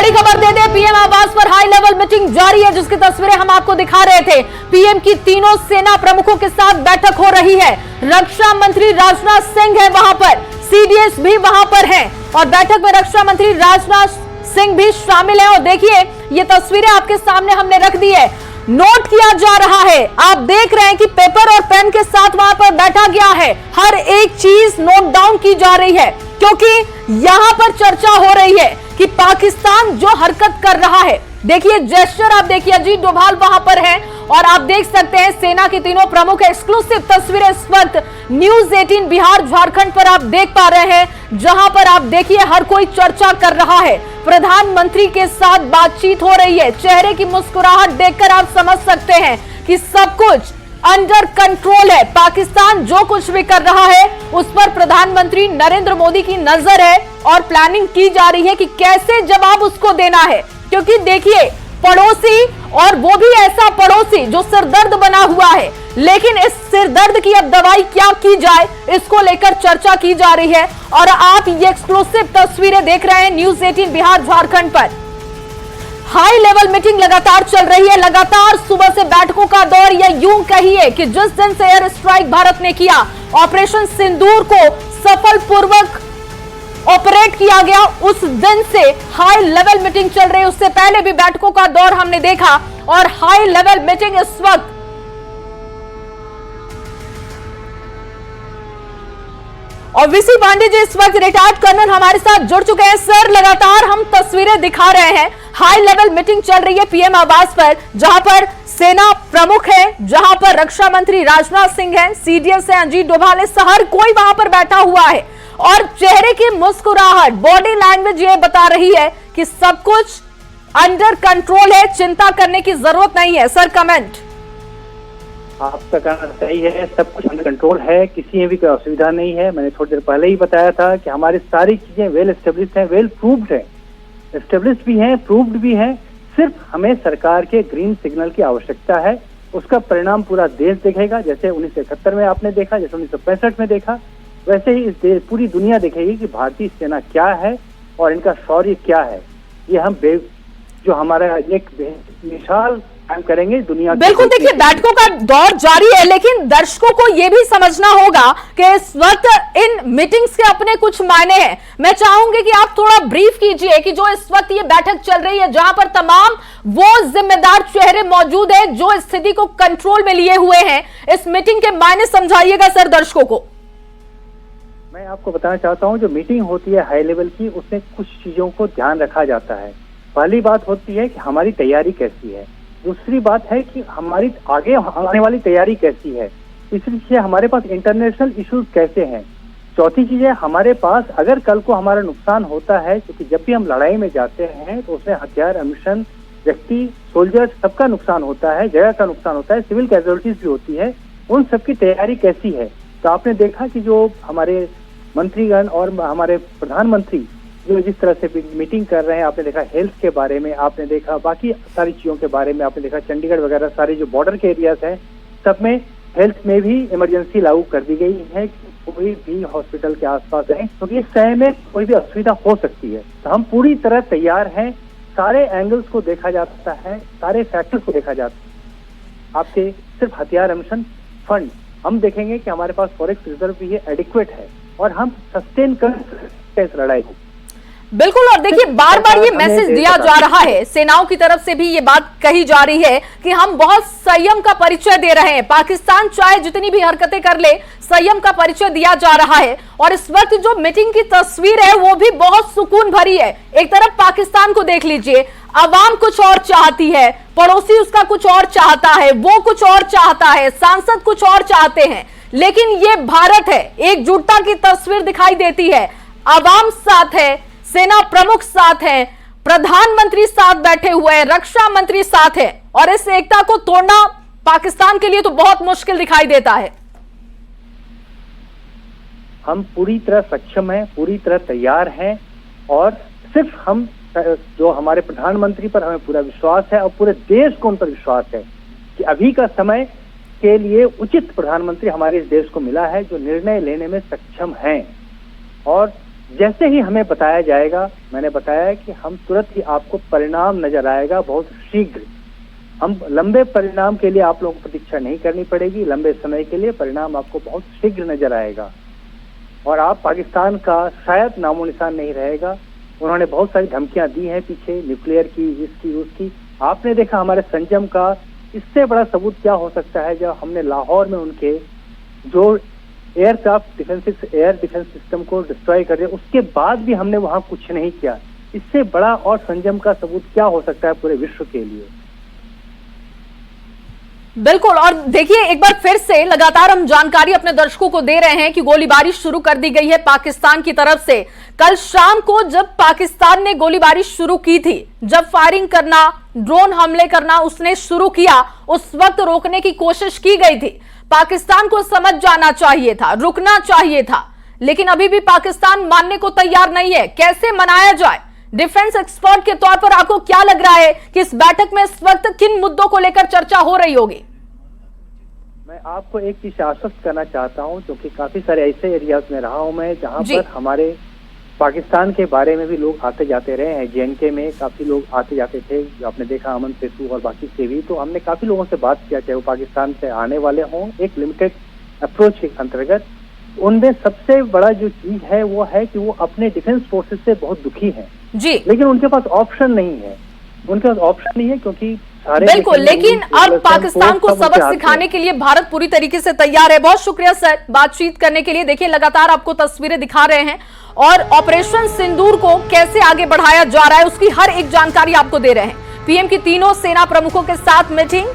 बड़ी खबर दे दे, पीएम आवास पर हाई लेवल मीटिंग जारी है, जिसकी तस्वीरें हम आपको दिखा रहे थे। पीएम की तीनों सेना प्रमुखों के साथ बैठक हो रही है। रक्षा मंत्री राजनाथ सिंह है वहां पर, सीडीएस भी वहां पर है और बैठक में रक्षा मंत्री राजनाथ सिंह भी शामिल है। और देखिए ये तस्वीरें आपके सामने हमने रख दी है, नोट किया जा रहा है। आप देख रहे हैं कि पेपर और पेन के साथ वहां पर बैठा गया है, हर एक चीज नोट डाउन की जा रही है, क्योंकि यहां पर चर्चा हो रही है कि पाकिस्तान जो हरकत कर रहा है। देखिए जेस्चर आप देखिए, अजीत डोभाल वहां पर है और आप देख सकते हैं सेना के तीनों प्रमुख। एक्सक्लूसिव तस्वीरें इस वक्त न्यूज 18 बिहार झारखंड पर आप देख पा रहे हैं, जहां पर आप देखिए हर कोई चर्चा कर रहा है। प्रधानमंत्री के साथ बातचीत हो रही है, चेहरे की मुस्कुराहट देखकर आप समझ सकते हैं कि सब कुछ अंडर कंट्रोल है। पाकिस्तान जो कुछ भी कर रहा है उस पर प्रधानमंत्री नरेंद्र मोदी की नजर है और प्लानिंग की जा रही है कि कैसे जवाब उसको देना है। क्योंकि देखिए पड़ोसी, और वो भी ऐसा पड़ोसी जो सिरदर्द बना हुआ है, लेकिन इस सिरदर्द की अब दवाई क्या की जाए, इसको लेकर चर्चा की जा रही है। और आप ये एक्सक्लूसिव तस्वीरें देख रहे हैं न्यूज 18 बिहार झारखंड पर। हाई लेवल मीटिंग लगातार चल रही है, लगातार सुबह से बैठकों का दौर, या यूं कहिए कि जिस दिन से एयर स्ट्राइक भारत ने किया, ऑपरेशन सिंदूर को सफलपूर्वक ऑपरेट किया गया, उस दिन से हाई लेवल मीटिंग चल रही है। उससे पहले भी बैठकों का दौर हमने देखा और हाई लेवल मीटिंग इस वक्त और वीसी पांडे जी इस वक्त रिटायर्ड कर्नल हमारे साथ जुड़ चुके हैं। सर लगातार हम तस्वीरें दिखा रहे हैं, हाई लेवल मीटिंग चल रही है पीएम आवास पर, जहां पर सेना प्रमुख है, जहां पर रक्षा मंत्री राजनाथ सिंह है, सीडीएस है, अजीत डोभाल है, हर कोई वहां पर बैठा हुआ है और चेहरे की मुस्कुराहट, बॉडी लैंग्वेज ये बता रही है कि सब कुछ अंडर कंट्रोल है, चिंता करने की जरूरत नहीं है। Sir comment. आपका कहना सही है, सब कुछ अंडर कंट्रोल है, किसी में भी कोई असुविधा नहीं है। मैंने थोड़ी देर पहले ही बताया था कि हमारी सारी चीजें वेल एस्टेब्लिश्ड हैं, वेल प्रूव्ड है, एस्टेब्लिश्ड भी हैं, प्रूव्ड भी हैं। सिर्फ हमें सरकार के ग्रीन सिग्नल की आवश्यकता है, उसका परिणाम पूरा देश देखेगा। जैसे 1971 में आपने देखा, जैसे 1965 में देखा, वैसे ही इस देश पूरी दुनिया देखेगी कि भारतीय सेना क्या है और इनका शौर्य क्या है। ये हम जो हमारा एक मिसाल हम करेंगे दुनिया। बिल्कुल, देखिए बैठकों का दौर जारी है, लेकिन दर्शकों को यह भी समझना होगा कि इस वक्त इन मीटिंग्स के अपने कुछ मायने हैं। मैं चाहूंगी कि आप थोड़ा ब्रीफ कीजिए कि जो इस वक्त ये बैठक चल रही है, जहां पर तमाम वो जिम्मेदार चेहरे मौजूद हैं जो स्थिति को कंट्रोल में लिए हुए हैं, इस मीटिंग के मायने समझाइएगा सर दर्शकों को। मैं आपको बताना चाहता हूं, जो मीटिंग होती है हाई लेवल की, उसमें कुछ चीजों को ध्यान रखा जाता है। पहली बात होती है कि हमारी तैयारी कैसी है, दूसरी बात है कि हमारी आगे आने वाली तैयारी कैसी है, तीसरी चीज हमारे पास इंटरनेशनल इश्यूज कैसे हैं, चौथी चीज है हमारे पास अगर कल को हमारा नुकसान होता है, क्योंकि जब भी हम लड़ाई में जाते हैं तो उसमें हथियार, एमिशन, व्यक्ति, सोल्जर्स, सबका नुकसान होता है, जगह का नुकसान होता है, सिविल कैजुअलिटीज भी होती है, उन सबकी तैयारी कैसी है। तो आपने देखा कि जो हमारे मंत्रीगण और हमारे प्रधानमंत्री जो जिस तरह से मीटिंग कर रहे हैं, आपने देखा हेल्थ के बारे में, आपने देखा बाकी सारी चीजों के बारे में, आपने देखा चंडीगढ़ वगैरह सारे जो बॉर्डर के एरियाज हैं, सब में हेल्थ में भी इमरजेंसी लागू कर दी गई है कि कोई भी हॉस्पिटल के आसपास है, क्योंकि तो इस समय में कोई भी असुविधा हो सकती है। तो हम पूरी तरह तैयार हैं, सारे एंगल्स को देखा जाता है, सारे फैक्टर्स को देखा जाता है। आपके सिर्फ हथियार, एमिशन, फंड हम देखेंगे कि हमारे पास फॉरेक्स रिजर्व भी है, एडिक्वेट है, और हम सस्टेन कर इस लड़ाई को। बिल्कुल, और देखिए बार बार ये मैसेज दिया जा रहा है, सेनाओं की तरफ से भी ये बात कही जा रही है कि हम बहुत संयम का परिचय दे रहे हैं। पाकिस्तान चाहे जितनी भी हरकतें कर ले, संयम का परिचय दिया जा रहा है। और इस वक्त जो मीटिंग की तस्वीर है वो भी बहुत सुकून भरी है। एक तरफ पाकिस्तान को देख लीजिए, अवाम कुछ और चाहती है, पड़ोसी उसका कुछ और चाहता है, वो कुछ और चाहता है, सांसद कुछ और चाहते हैं, लेकिन ये भारत है, एकजुटता की तस्वीर दिखाई देती है। अवाम साथ है, सेना प्रमुख साथ हैं, प्रधानमंत्री साथ बैठे हुए हैं, रक्षा मंत्री साथ हैं, और इस एकता को तोड़ना पाकिस्तान के लिए तो बहुत मुश्किल दिखाई देता है। हम पूरी तरह सक्षम हैं, पूरी तरह तैयार हैं, और सिर्फ हम जो हमारे प्रधानमंत्री पर हमें पूरा विश्वास है और पूरे देश को उन पर विश्वास है कि अभी का समय के लिए उचित प्रधानमंत्री हमारे इस देश को मिला है, जो निर्णय लेने में सक्षम हैं। और जैसे ही हमें बताया जाएगा, मैंने बताया कि हम तुरंत ही आपको परिणाम नजर आएगा बहुत शीघ्र। हम लंबे परिणाम के लिए आप लोगों को प्रतीक्षा नहीं करनी पड़ेगी, लंबे समय के लिए परिणाम आपको बहुत शीघ्र नजर आएगा और आप पाकिस्तान का शायद नामो निशान नहीं रहेगा। उन्होंने बहुत सारी धमकियां दी हैं पीछे, न्यूक्लियर की, इसकी उसकी। आपने देखा हमारे संयम का, इससे बड़ा सबूत क्या हो सकता है जब हमने लाहौर में उनके जो एयरक्राफ्ट एयर डिफेंस सिस्टम को डिस्ट्रॉय कर दिया, उसके बाद भी हमने वहां कुछ नहीं किया। इससे बड़ा और संयम का सबूत क्या हो सकता है पूरे विश्व के लिए। बिल्कुल, और देखिए एक बार फिर से लगातार हम जानकारी अपने दर्शकों को दे रहे हैं कि गोलीबारी शुरू कर दी गई है पाकिस्तान की तरफ से। कल शाम को जब पाकिस्तान ने गोलीबारी शुरू की थी, जब फायरिंग करना, ड्रोन हमले करना उसने शुरू किया, उस वक्त रोकने की कोशिश की गई थी। पाकिस्तान को समझ जाना चाहिए था, रुकना चाहिए था, लेकिन अभी भी पाकिस्तान मानने को तैयार नहीं है। कैसे मनाया जाए? डिफेंस एक्सपर्ट के तौर पर आपको क्या लग रहा है कि इस बैठक में इस वक्त किन मुद्दों को लेकर चर्चा हो रही होगी? मैं आपको एक चीज आश्वस्त करना चाहता हूं, क्योंकि काफी सारे ऐसे एरियाज में रहा हूं मैं जहां पर हमारे पाकिस्तान के बारे में भी लोग आते जाते रहे हैं। JNK में काफी लोग आते जाते थे, जो आपने देखा अमन सेतु और बाकी से भी। तो हमने काफी लोगों से बात किया, चाहे वो पाकिस्तान से आने वाले हों, एक लिमिटेड अप्रोच के अंतर्गत। उनमें सबसे बड़ा जो चीज है वो है कि वो अपने डिफेंस फोर्सेस से बहुत दुखी हैं जी, लेकिन उनके पास ऑप्शन नहीं है। उनके पास ऑप्शन नहीं है क्योंकि बिल्कुल, लेकिन अब पाकिस्तान को सबक सिखाने के लिए भारत पूरी तरीके से तैयार है। बहुत शुक्रिया सर बातचीत करने के लिए। देखिए लगातार आपको तस्वीरें दिखा रहे हैं और ऑपरेशन सिंदूर को कैसे आगे बढ़ाया जा रहा है उसकी हर एक जानकारी आपको दे रहे हैं। पीएम की तीनों सेना प्रमुखों के साथ मीटिंग,